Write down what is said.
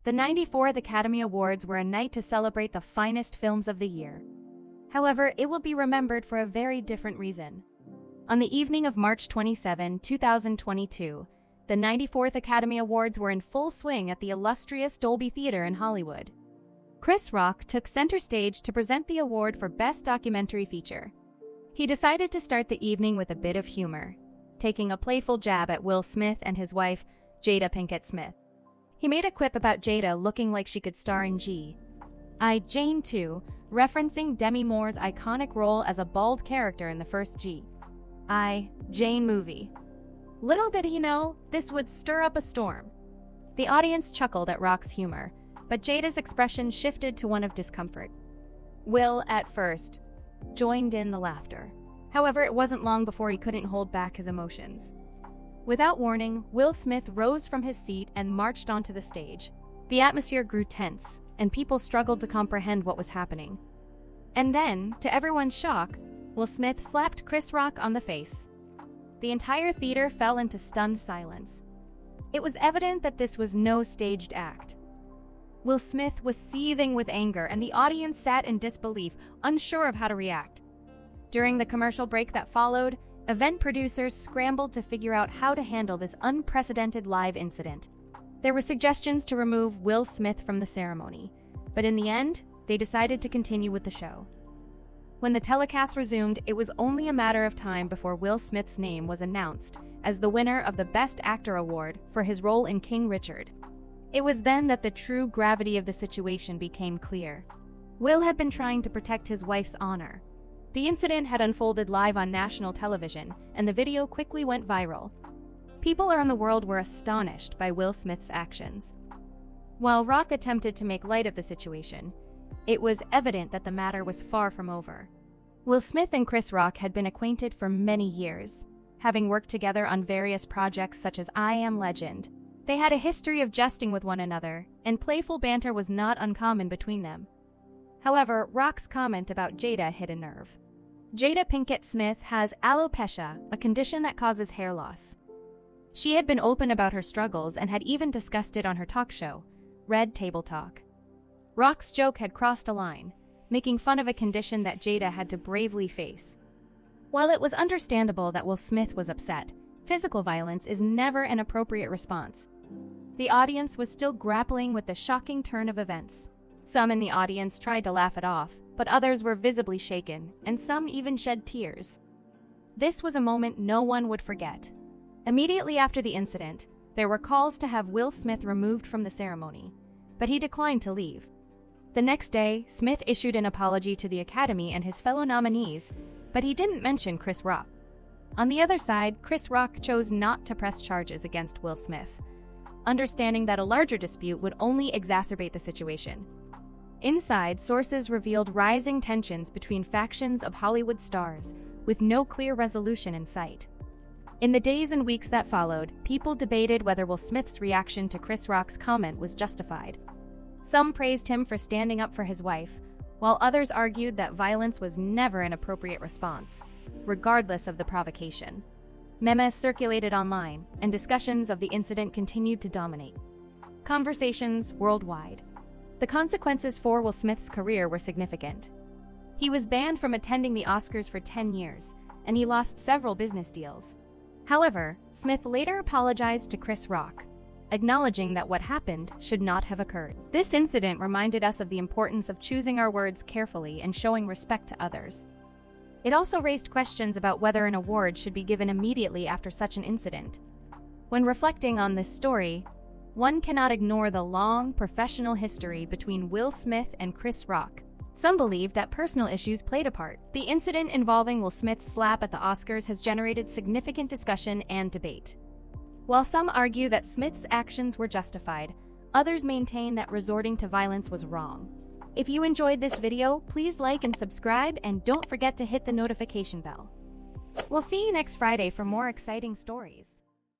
The 94th Academy Awards were a night to celebrate the finest films of the year. However, it will be remembered for a very different reason. On the evening of March 27, 2022, the 94th Academy Awards were in full swing at the illustrious Dolby Theater in Hollywood. Chris Rock took center stage to present the award for Best Documentary Feature. He decided to start the evening with a bit of humor, taking a playful jab at Will Smith and his wife, Jada Pinkett-Smith. He made a quip about Jada looking like she could star in G.I. Jane 2, referencing Demi Moore's iconic role as a bald character in the first G.I. Jane movie. Little did he know, this would stir up a storm. The audience chuckled at Rock's humor, but Jada's expression shifted to one of discomfort. Will, at first, joined in the laughter. However, it wasn't long before he couldn't hold back his emotions. Without warning, Will Smith rose from his seat and marched onto the stage. The atmosphere grew tense, and people struggled to comprehend what was happening. And then, to everyone's shock, Will Smith slapped Chris Rock on the face. The entire theater fell into stunned silence. It was evident that this was no staged act. Will Smith was seething with anger, and the audience sat in disbelief, unsure of how to react. During the commercial break that followed, event producers scrambled to figure out how to handle this unprecedented live incident. There were suggestions to remove Will Smith from the ceremony, but in the end, they decided to continue with the show. When the telecast resumed, it was only a matter of time before Will Smith's name was announced as the winner of the Best Actor award for his role in King Richard. It was then that the true gravity of the situation became clear. Will had been trying to protect his wife's honor. The incident had unfolded live on national television, and the video quickly went viral. People around the world were astonished by Will Smith's actions. While Rock attempted to make light of the situation, it was evident that the matter was far from over. Will Smith and Chris Rock had been acquainted for many years, having worked together on various projects such as I Am Legend. They had a history of jesting with one another, and playful banter was not uncommon between them. However, Rock's comment about Jada hit a nerve. Jada Pinkett-Smith has alopecia, a condition that causes hair loss. She had been open about her struggles and had even discussed it on her talk show, Red Table Talk. Rock's joke had crossed a line, making fun of a condition that Jada had to bravely face. While it was understandable that Will Smith was upset, physical violence is never an appropriate response. The audience was still grappling with the shocking turn of events. Some in the audience tried to laugh it off, but others were visibly shaken, and some even shed tears. This was a moment no one would forget. Immediately after the incident, there were calls to have Will Smith removed from the ceremony, but he declined to leave. The next day, Smith issued an apology to the Academy and his fellow nominees, but he didn't mention Chris Rock. On the other side, Chris Rock chose not to press charges against Will Smith, understanding that a larger dispute would only exacerbate the situation. Inside, sources revealed rising tensions between factions of Hollywood stars, with no clear resolution in sight. In the days and weeks that followed, people debated whether Will Smith's reaction to Chris Rock's comment was justified. Some praised him for standing up for his wife, while others argued that violence was never an appropriate response, regardless of the provocation. Memes circulated online, and discussions of the incident continued to dominate conversations worldwide. The consequences for Will Smith's career were significant. He was banned from attending the Oscars for 10 years, and he lost several business deals. However, Smith later apologized to Chris Rock, acknowledging that what happened should not have occurred. This incident reminded us of the importance of choosing our words carefully and showing respect to others. It also raised questions about whether an award should be given immediately after such an incident. When reflecting on this story, one cannot ignore the long, professional history between Will Smith and Chris Rock. Some believe that personal issues played a part. The incident involving Will Smith's slap at the Oscars has generated significant discussion and debate. While some argue that Smith's actions were justified, others maintain that resorting to violence was wrong. If you enjoyed this video, please like and subscribe, and don't forget to hit the notification bell. We'll see you next Friday for more exciting stories.